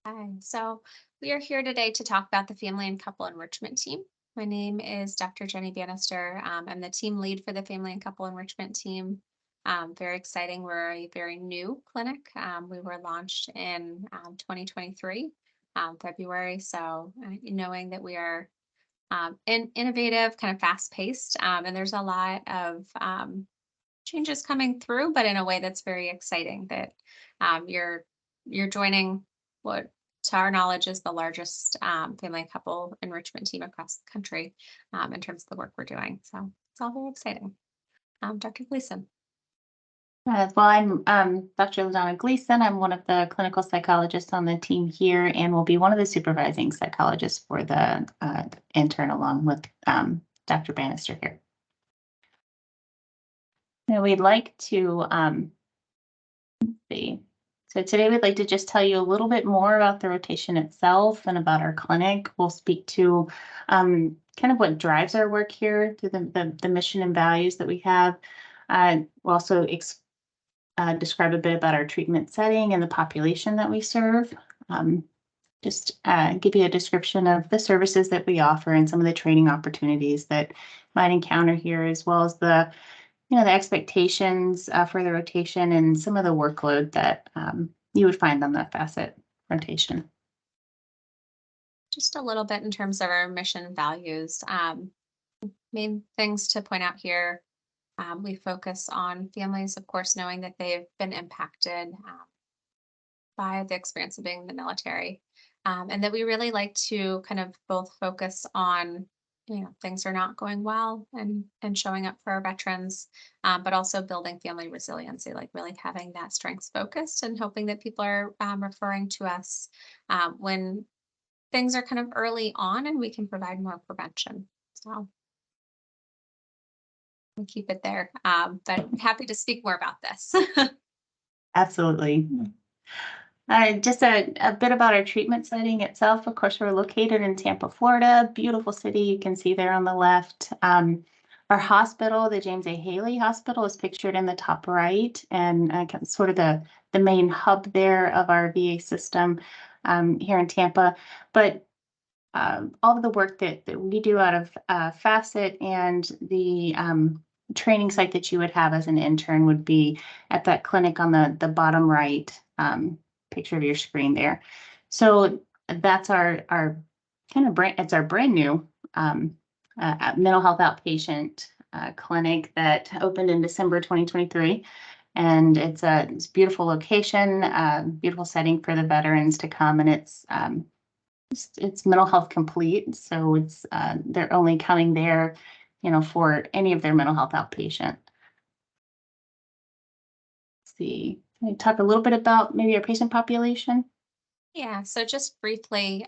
Hi. So we are here today to talk about the Family and Couple Enrichment Team. My name is Dr. Jenny Bannister. I'm the team lead for the Family and Couple Enrichment Team. Very exciting. We're a very new clinic. We were launched in 2023, February. So knowing that we are innovative, kind of fast paced, and there's a lot of changes coming through, but in a way that's very exciting. That you're joining what, to our knowledge, is the largest family and couple enrichment team across the country in terms of the work we're doing. So it's all very exciting. Dr. Gleason. I'm Dr. Ladonna Gleason. I'm one of the clinical psychologists on the team here and will be one of the supervising psychologists for the intern along with Dr. Bannister here. Now we'd like to see. So today we'd like to just tell you a little bit more about the rotation itself and about our clinic. We'll speak to kind of what drives our work here through the mission and values that we have. We'll also describe a bit about our treatment setting and the population that we serve. Just give you a description of the services that we offer and some of the training opportunities that might encounter here, as well as the expectations for the rotation and some of the workload that you would find on the FACET rotation. Just a little bit in terms of our mission values. Main things to point out here. We focus on families, of course, knowing that they've been impacted by the experience of being in the military. And that we really like to kind of both focus on, things are not going well and showing up for our veterans, but also building family resiliency, like really having that strengths focused and hoping that people are referring to us when things are kind of early on and we can provide more prevention. So we'll keep it there. But I'm happy to speak more about this. Absolutely. Just a bit about our treatment setting itself. Of course, we're located in Tampa, Florida, beautiful city. You can see there on the left. Our hospital, the James A. Haley Hospital, is pictured in the top right, and sort of the main hub there of our VA system here in Tampa. But all of the work that we do out of FACET and the training site that you would have as an intern would be at that clinic on the bottom right picture of your screen there. So that's our kind of it's our brand new mental health outpatient clinic that opened in December 2023. And it's a beautiful location, beautiful setting for the veterans to come, and it's mental health complete. So it's they're only coming there, for any of their mental health outpatient. Let's see. Can we talk a little bit about maybe our patient population? Yeah, so just briefly,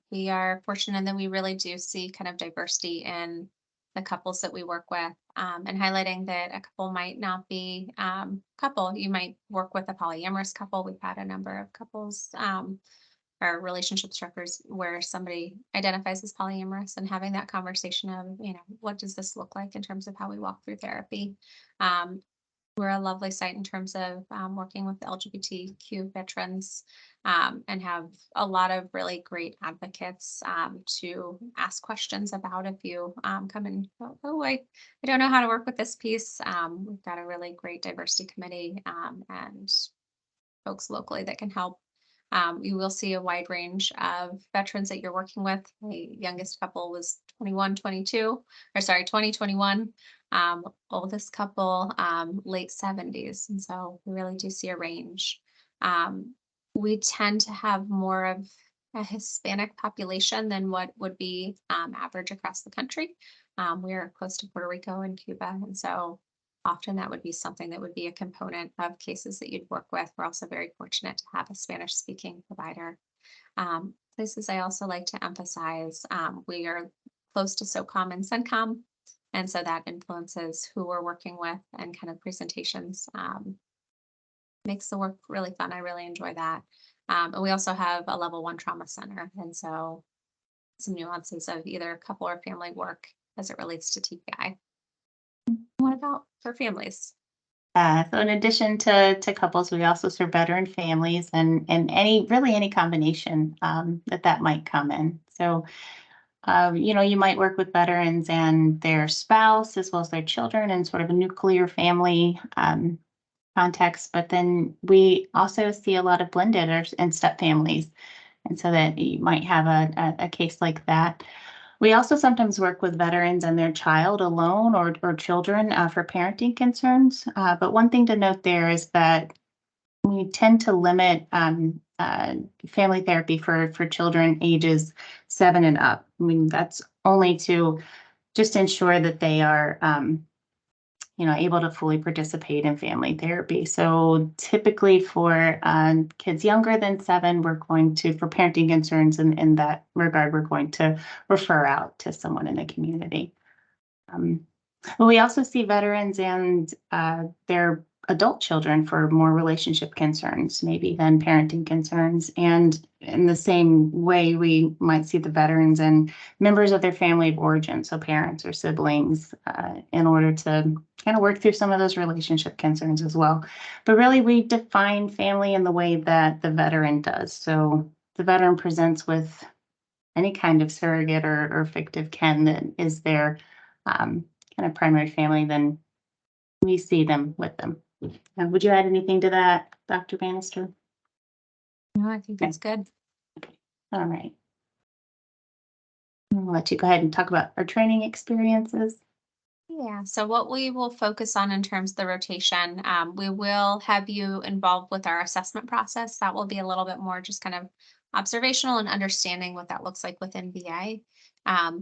we are fortunate that we really do see kind of diversity in the couples that we work with, and highlighting that a couple might not be couple. You might work with a polyamorous couple. We've had a number of couples or relationship structures where somebody identifies as polyamorous, and having that conversation of, what does this look like in terms of how we walk through therapy. Um, we're a lovely site in terms of working with LGBTQ veterans, and have a lot of really great advocates to ask questions about if you come and go, oh, I don't know how to work with this piece. We've got a really great diversity committee and folks locally that can help. You will see a wide range of veterans that you're working with. The youngest couple was 21, 22, or sorry, 2021. Oldest couple, late 70s. And so we really do see a range. Um, we tend to have more of a Hispanic population than what would be average across the country. We are close to Puerto Rico and Cuba. And so often that would be something that would be a component of cases that you'd work with. We're also very fortunate to have a Spanish speaking provider. Places I also like to emphasize, we are close to SOCOM and CENTCOM, and so that influences who we're working with and kind of presentations. Makes the work really fun. I really enjoy that. And we also have a level 1 trauma center, and so some nuances of either couple or family work as it relates to TPI. What about for families? So in addition to couples, we also serve veteran families and any combination that might come in. So you might work with veterans and their spouse as well as their children in sort of a nuclear family context, but then we also see a lot of blended and step families, and so that you might have a case like that. We also sometimes work with veterans and their child alone or children for parenting concerns. But one thing to note there is that we tend to limit family therapy for children ages 7 and up. I mean, that's only to just ensure that they are able to fully participate in family therapy. So typically for kids younger than 7, we're going to, for parenting concerns in that regard, we're going to refer out to someone in the community. Um, but we also see veterans and their adult children for more relationship concerns, maybe than parenting concerns. And in the same way, we might see the veterans and members of their family of origin, so parents or siblings, in order to kind of work through some of those relationship concerns as well. But really, we define family in the way that the veteran does. So the veteran presents with any kind of surrogate or fictive kin that is their kind of primary family, then we see them with them. Would you add anything to that, Dr. Bannister? No, I think Okay. that's good. All right. I'll let you go ahead and talk about our training experiences. Yeah, so what we will focus on in terms of the rotation, we will have you involved with our assessment process. That will be a little bit more just kind of observational and understanding what that looks like within VA.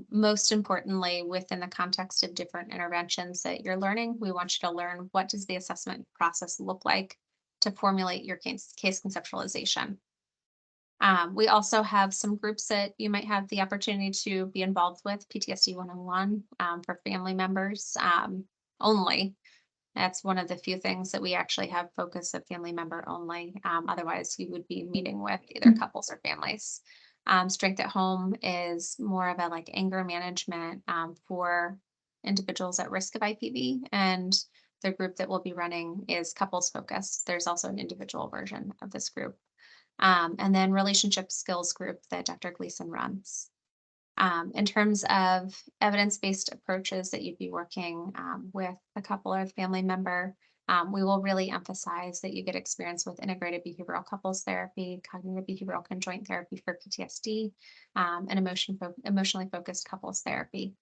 Most importantly, within the context of different interventions that you're learning, we want you to learn what does the assessment process look like to formulate your case conceptualization. We also have some groups that you might have the opportunity to be involved with, PTSD 101 for family members only. That's one of the few things that we actually have focus of family member only. Otherwise, you would be meeting with either couples or families. Strength at Home is more of a like anger management for individuals at risk of IPV. And the group that we'll be running is couples focused. There's also an individual version of this group. And then relationship skills group that Dr. Gleason runs. In terms of evidence-based approaches that you'd be working with a couple or family member, we will really emphasize that you get experience with integrated behavioral couples therapy, cognitive behavioral conjoint therapy for PTSD, and emotionally focused couples therapy.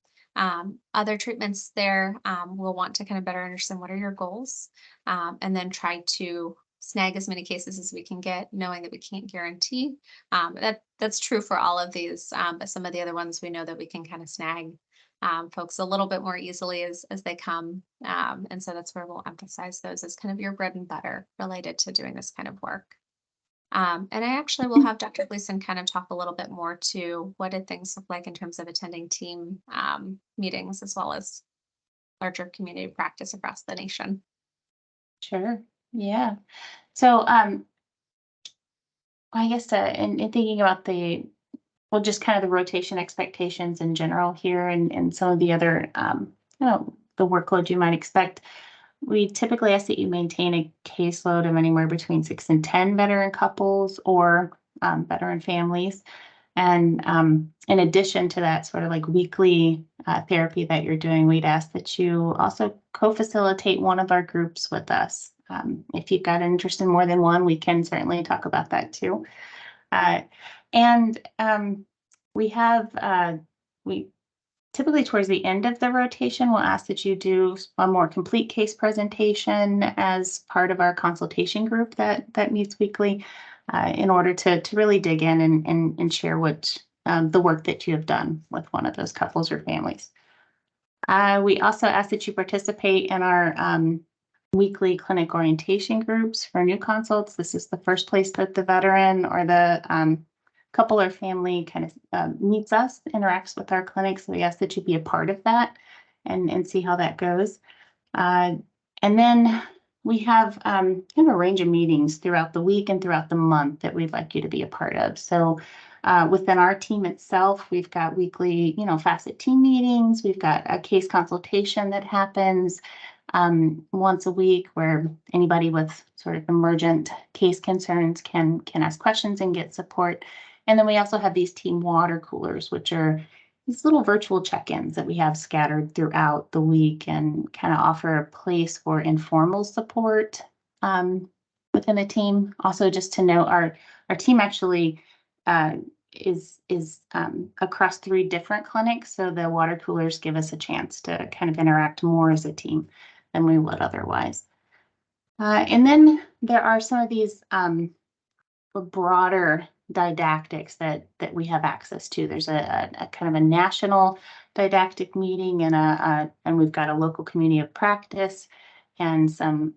Other treatments there, we'll want to kind of better understand what are your goals, and then try to snag as many cases as we can get, knowing that we can't guarantee. That's true for all of these, but some of the other ones we know that we can kind of snag folks a little bit more easily as they come. And so that's where we'll emphasize those as kind of your bread and butter related to doing this kind of work. And I actually will have Dr. Gleason kind of talk a little bit more to what did things look like in terms of attending team meetings as well as larger community practice across the nation. Sure. Yeah. So I guess in thinking about just kind of the rotation expectations in general here and some of the other, the workload you might expect, we typically ask that you maintain a caseload of anywhere between 6 and 10 veteran couples or veteran families. And in addition to that sort of like weekly therapy that you're doing, we'd ask that you also co-facilitate one of our groups with us. If you've got an interest in more than one, we can certainly talk about that too. Uh, and we have, we typically towards the end of the rotation, we'll ask that you do a more complete case presentation as part of our consultation group that meets weekly in order to really dig in and share what the work that you have done with one of those couples or families. We also ask that you participate in our weekly clinic orientation groups for new consults. This is the first place that the veteran or the couple or family kind of meets us, interacts with our clinic. So we ask that you be a part of that and see how that goes. And then we have kind of a range of meetings throughout the week and throughout the month that we'd like you to be a part of. So within our team itself, we've got weekly, FACET team meetings. We've got a case consultation that happens. once a week where anybody with sort of emergent case concerns can ask questions and get support. And then we also have these team water coolers, which are these little virtual check-ins that we have scattered throughout the week and kind of offer a place for informal support um, within the team. Also, just to note, our team actually uh, is across 3 different clinics, so the water coolers give us a chance to kind of interact more as a team than we would otherwise. And then there are some of these broader didactics that we have access to. There's a kind of a national didactic meeting and we've got a local community of practice and some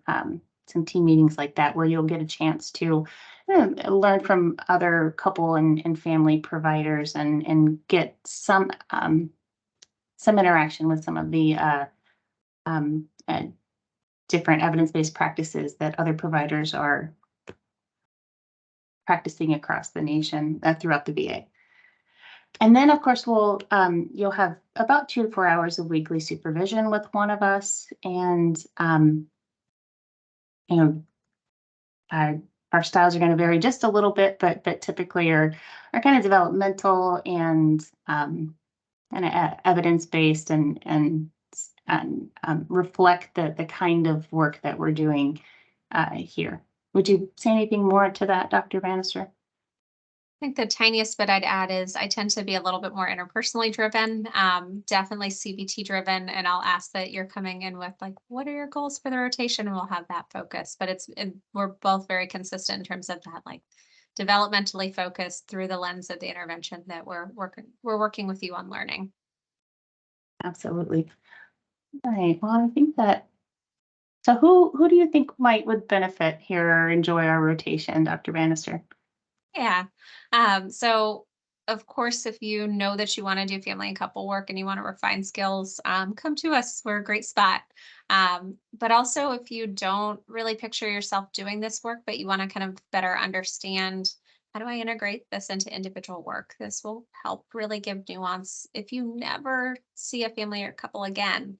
team meetings like that where you'll get a chance to learn from other couple and family providers and get some interaction with some of the um, uh, different evidence-based practices that other providers are practicing across the nation throughout the VA. And then, of course, you'll have about 2 to 4 hours of weekly supervision with one of us, and you know, our styles are going to vary just a little bit, but typically are kind of developmental and evidence based and reflect the kind of work that we're doing here. Would you say anything more to that, Dr. Bannister? I think the tiniest bit I'd add is I tend to be a little bit more interpersonally driven, definitely CBT driven, and I'll ask that you're coming in with like, what are your goals for the rotation, and we'll have that focus. But we're both very consistent in terms of that, like developmentally focused through the lens of the intervention that we're working with you on learning. Absolutely. All right. Well, I think that. So, who do you think would benefit here or enjoy our rotation, Dr. Bannister? Yeah. So of course, if you know that you want to do family and couple work and you want to refine skills, come to us. We're a great spot. But also, if you don't really picture yourself doing this work, but you want to kind of better understand how do I integrate this into individual work, this will help really give nuance. If you never see a family or couple again,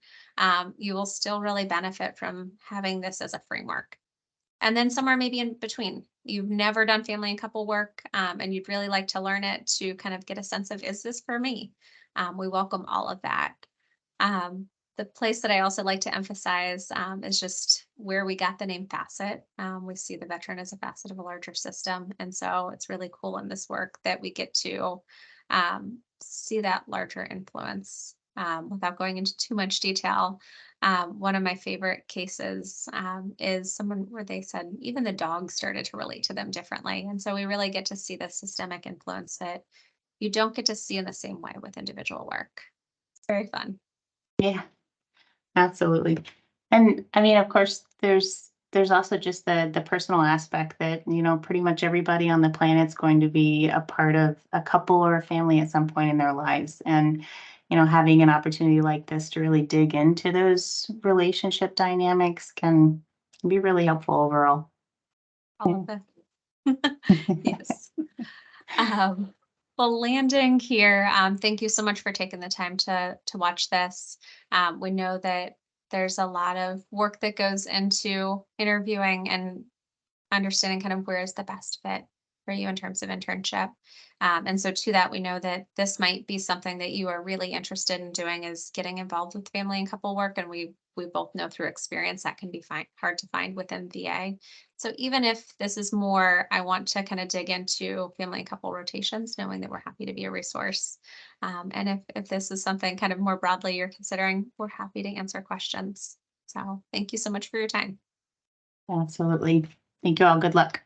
you will still really benefit from having this as a framework. And then somewhere maybe in between, you've never done family and couple work, and you'd really like to learn it to kind of get a sense of, is this for me? We welcome all of that. Um, the place that I also like to emphasize is just where we got the name FACET. We see the veteran as a facet of a larger system. And so it's really cool in this work that we get to see that larger influence. Without going into too much detail, one of my favorite cases is someone where they said even the dogs started to relate to them differently. And so we really get to see the systemic influence that you don't get to see in the same way with individual work. It's very fun. Yeah, absolutely. And I mean, of course, there's also just the personal aspect that, pretty much everybody on the planet's going to be a part of a couple or a family at some point in their lives. And, having an opportunity like this to really dig into those relationship dynamics can be really helpful overall. All of the yes. Um, well, landing here, thank you so much for taking the time to watch this. We know that there's a lot of work that goes into interviewing and understanding kind of where is the best fit for you in terms of internship. And so to that, we know that this might be something that you are really interested in doing is getting involved with family and couple work. And we both know through experience that can be hard to find within VA. So even if this is more, I want to kind of dig into family and couple rotations, knowing that we're happy to be a resource. And if this is something kind of more broadly you're considering, we're happy to answer questions. So thank you so much for your time. Absolutely. Thank you all. Good luck.